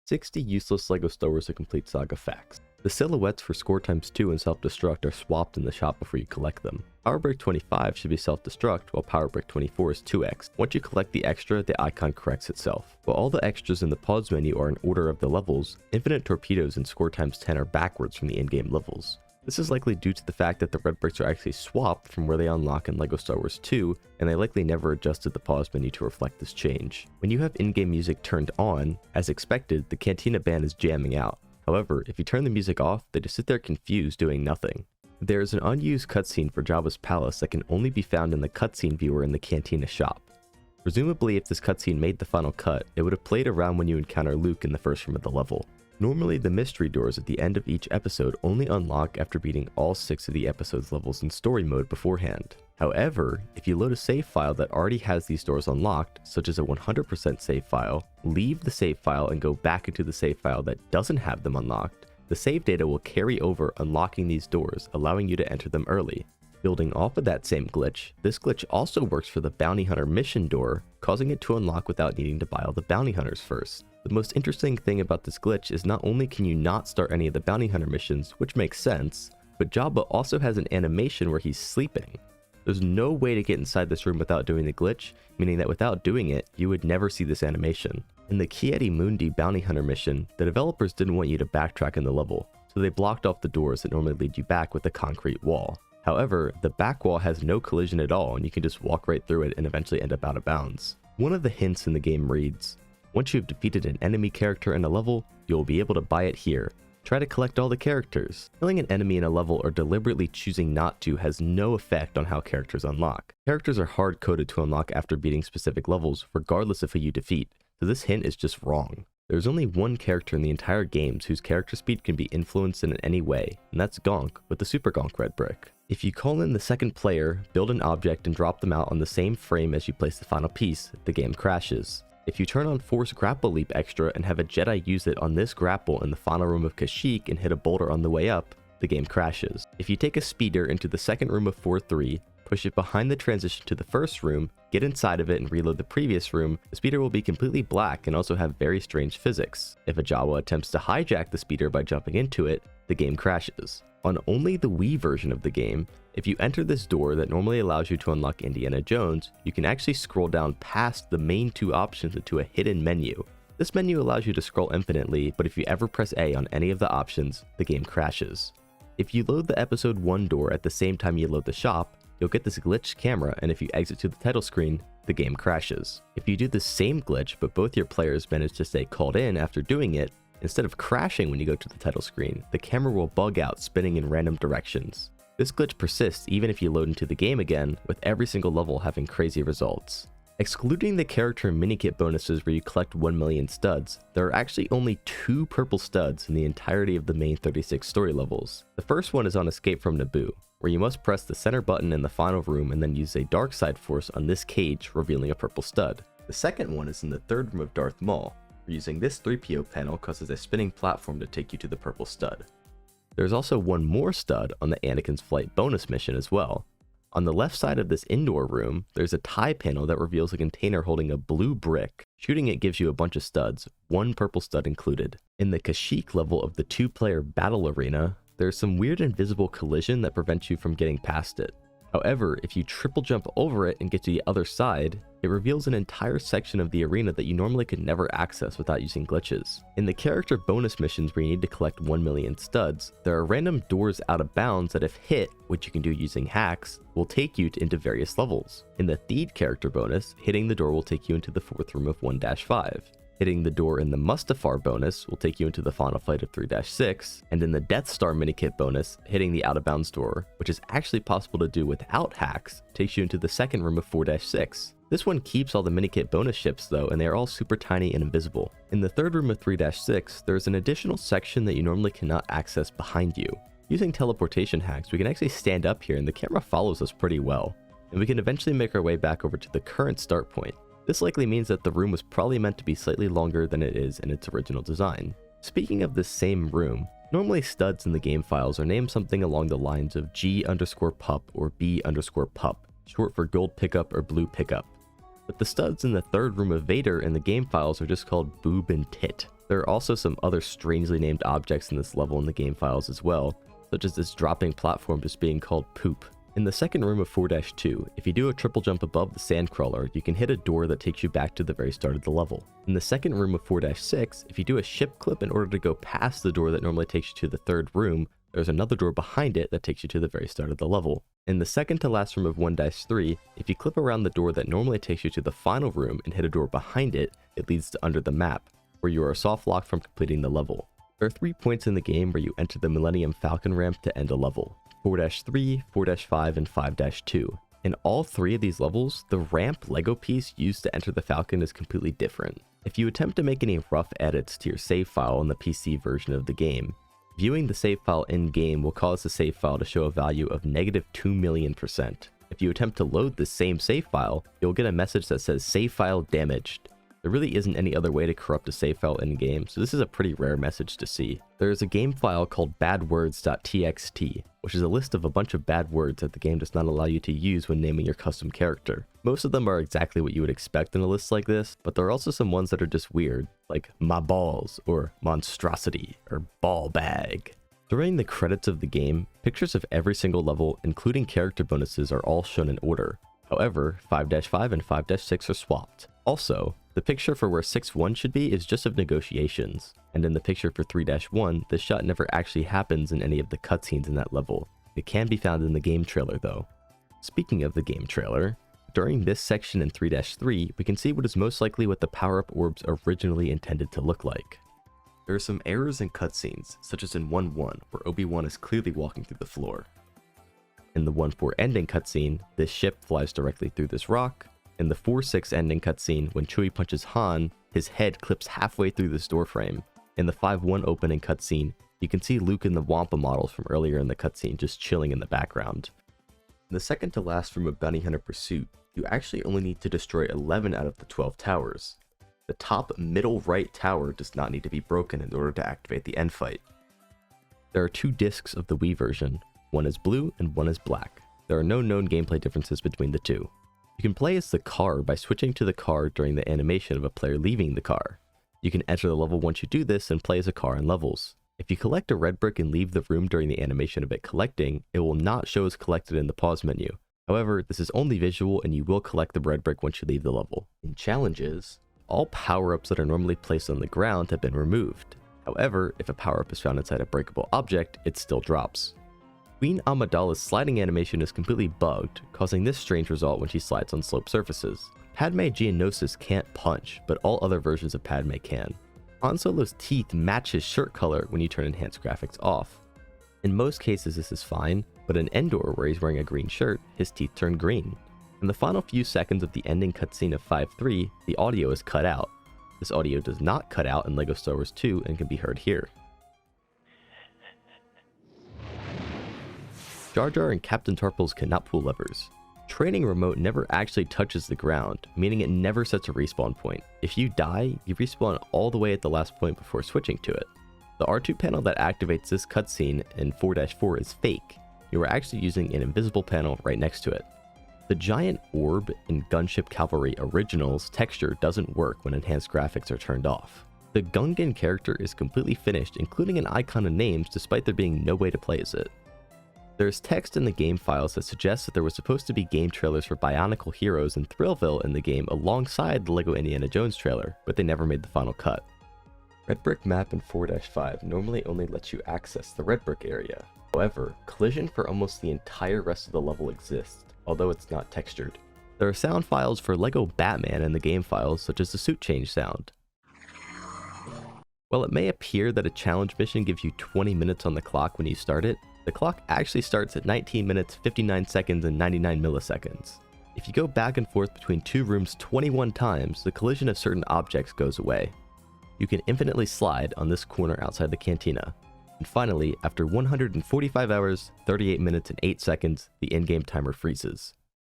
60 useless LEGO Star Wars: The Complete Saga facts. The silhouettes for score times 2 and self-destruct are swapped in the shop before you collect them. Power Brick 25 should be self-destruct, while Power Brick 24 is 2x. Once you collect the extra, the icon corrects itself. While all the extras in the pause menu are in order of the levels, infinite torpedoes and score times 10 are backwards from the in-game levels. This is likely due to the fact that the red bricks are actually swapped from where they unlock in LEGO Star Wars 2, and they likely never adjusted the pause menu to reflect this change. When you have in-game music turned on, as expected, the Cantina band is jamming out. However, if you turn the music off, they just sit there confused doing nothing. There is an unused cutscene for Jawa's palace that can only be found in the cutscene viewer in the Cantina shop. Presumably, if this cutscene made the final cut, it would have played around when you encounter Luke in the first room of the level. Normally, the mystery doors at the end of each episode only unlock after beating all 6 of the episode's levels in story mode beforehand. However, if you load a save file that already has these doors unlocked, such as a 100% save file, leave the save file and go back into the save file that doesn't have them unlocked, the save data will carry over, unlocking these doors, allowing you to enter them early. Building off of that same glitch, this glitch also works for the Bounty Hunter mission door, causing it to unlock without needing to buy all the bounty hunters first. The most interesting thing about this glitch is not only can you not start any of the bounty hunter missions, which makes sense, but Jawa also has an animation where he's sleeping. There's no way to get inside this room without doing the glitch, meaning that without doing it, you would never see this animation. In the Kieti Mundi bounty hunter mission, the developers didn't want you to backtrack in the level, so they blocked off the doors that normally lead you back with a concrete wall. However, the back wall has no collision at all, and you can just walk right through it and eventually end up out of bounds. One of the hints in the game reads, "Once you've defeated an enemy character in a level, you'll be able to buy it here. Try to collect all the characters." Killing an enemy in a level or deliberately choosing not to has no effect on how characters unlock. Characters are hard-coded to unlock after beating specific levels, regardless of who you defeat, so this hint is just wrong. There's only one character in the entire games whose character speed can be influenced in any way, and that's Gonk with the Super Gonk red brick. If you call in the second player, build an object, and drop them out on the same frame as you place the final piece, the game crashes. If you turn on Force Grapple Leap Extra and have a Jedi use it on this grapple in the final room of Kashyyyk and hit a boulder on the way up, the game crashes. If you take a speeder into the second room of 4-3, push it behind the transition to the first room, get inside of it and reload the previous room, the speeder will be completely black and also have very strange physics. If a Jawa attempts to hijack the speeder by jumping into it, the game crashes. On only the Wii version of the game, if you enter this door that normally allows you to unlock Indiana Jones, you can actually scroll down past the main 2 options into a hidden menu. This menu allows you to scroll infinitely, but if you ever press A on any of the options, the game crashes. If you load the episode 1 door at the same time you load the shop, you'll get this glitched camera, and if you exit to the title screen, the game crashes. If you do the same glitch but both your players manage to stay called in after doing it, instead of crashing when you go to the title screen, the camera will bug out, spinning in random directions. This glitch persists even if you load into the game again, with every single level having crazy results. Excluding the character minikit bonuses where you collect 1 million studs, there are actually only 2 purple studs in the entirety of the main 36 story levels. The first one is on Escape from Naboo, where you must press the center button in the final room and then use a dark side force on this cage, revealing a purple stud. The second one is in the third room of Darth Maul, where using this 3PO panel causes a spinning platform to take you to the purple stud. There's also one more stud on the Anakin's Flight bonus mission as well. On the left side of this indoor room, there's a TIE panel that reveals a container holding a blue brick. Shooting it gives you a bunch of studs, 1 purple stud included. In the Kashyyyk level of the 2-player battle arena, there's some weird invisible collision that prevents you from getting past it. However, if you triple jump over it and get to the other side, it reveals an entire section of the arena that you normally could never access without using glitches. In the character bonus missions where you need to collect 1 million studs, there are random doors out of bounds that if hit, which you can do using hacks, will take you into various levels. In the Theed character bonus, hitting the door will take you into the 4th room of 1-5. Hitting the door in the Mustafar bonus will take you into the final fight of 3-6, and in the Death Star minikit bonus, hitting the out of bounds door, which is actually possible to do without hacks, takes you into the second room of 4-6. This one keeps all the minikit bonus ships though, and they are all super tiny and invisible. In the third room of 3-6, there is an additional section that you normally cannot access behind you. Using teleportation hacks, we can actually stand up here and the camera follows us pretty well, and we can eventually make our way back over to the current start point. This likely means that the room was probably meant to be slightly longer than it is in its original design. Speaking of this same room, normally studs in the game files are named something along the lines of G_pup or B_pup, short for gold pickup or blue pickup. But the studs in the third room of Vader in the game files are just called boob and tit. There are also some other strangely named objects in this level in the game files as well, such as this dropping platform just being called Poop. In the second room of 4-2, if you do a triple jump above the sandcrawler, you can hit a door that takes you back to the very start of the level. In the second room of 4-6, if you do a ship clip in order to go past the door that normally takes you to the third room, there's another door behind it that takes you to the very start of the level. In the second to last room of 1-3, if you clip around the door that normally takes you to the final room and hit a door behind it, it leads to Under the Map, where you are soft locked from completing the level. There are 3 points in the game where you enter the Millennium Falcon ramp to end a level: 4-3, 4-5, and 5-2. In all 3 of these levels, the ramp Lego piece used to enter the Falcon is completely different. If you attempt to make any rough edits to your save file on the PC version of the game, viewing the save file in-game will cause the save file to show a value of -2,000,000%. If you attempt to load the same save file, you'll get a message that says save file damaged. There really isn't any other way to corrupt a save file in-game, so this is a pretty rare message to see. There is a game file called badwords.txt, which is a list of a bunch of bad words that the game does not allow you to use when naming your custom character. Most of them are exactly what you would expect in a list like this, but there are also some ones that are just weird, like my balls, or monstrosity, or ball bag. During the credits of the game, pictures of every single level, including character bonuses, are all shown in order. However, 5-5 and 5-6 are swapped. Also, the picture for where 6-1 should be is just of negotiations, and in the picture for 3-1, the shot never actually happens in any of the cutscenes in that level. It can be found in the game trailer though. Speaking of the game trailer, during this section in 3-3, we can see what is most likely what the power-up orbs originally intended to look like. There are some errors in cutscenes, such as in 1-1, where Obi-Wan is clearly walking through the floor. In the 1-4 ending cutscene, this ship flies directly through this rock. In the 4-6 ending cutscene, when Chewie punches Han, his head clips halfway through this doorframe. In the 5-1 opening cutscene, you can see Luke and the Wampa models from earlier in the cutscene just chilling in the background. In the second to last room of Bounty Hunter Pursuit, you actually only need to destroy 11 out of the 12 towers. The top middle right tower does not need to be broken in order to activate the end fight. There are 2 discs of the Wii version, one is blue and one is black. There are no known gameplay differences between the 2. You can play as the car by switching to the car during the animation of a player leaving the car. You can enter the level once you do this and play as a car in levels. If you collect a red brick and leave the room during the animation of it collecting, it will not show as collected in the pause menu. However, this is only visual and you will collect the red brick once you leave the level. In challenges, all power-ups that are normally placed on the ground have been removed. However, if a power-up is found inside a breakable object, it still drops. Queen Amidala's sliding animation is completely bugged, causing this strange result when she slides on sloped surfaces. Padme Geonosis can't punch, but all other versions of Padme can. Han Solo's teeth match his shirt color when you turn enhanced graphics off. In most cases this is fine, but in Endor, where he's wearing a green shirt, his teeth turn green. In the final few seconds of the ending cutscene of 5-3, the audio is cut out. This audio does not cut out in LEGO Star Wars 2 and can be heard here. Jar Jar and Captain Tarpals cannot pull levers. Training remote never actually touches the ground, meaning it never sets a respawn point. If you die, you respawn all the way at the last point before switching to it. The R2 panel that activates this cutscene in 4-4 is fake. You are actually using an invisible panel right next to it. The giant orb in Gunship Cavalry Originals texture doesn't work when enhanced graphics are turned off. The Gungan character is completely finished, including an icon and names, despite there being no way to play as it. There's text in the game files that suggests that there was supposed to be game trailers for Bionicle Heroes and Thrillville in the game alongside the LEGO Indiana Jones trailer, but they never made the final cut. Red Brick Map in 4-5 normally only lets you access the red brick area. However, collision for almost the entire rest of the level exists, although it's not textured. There are sound files for LEGO Batman in the game files, such as the suit change sound. While it may appear that a challenge mission gives you 20 minutes on the clock when you start it, the clock actually starts at 19 minutes, 59 seconds, and 99 milliseconds. If you go back and forth between 2 rooms 21 times, the collision of certain objects goes away. You can infinitely slide on this corner outside the Cantina. And finally, after 145 hours, 38 minutes, and 8 seconds, the in-game timer freezes.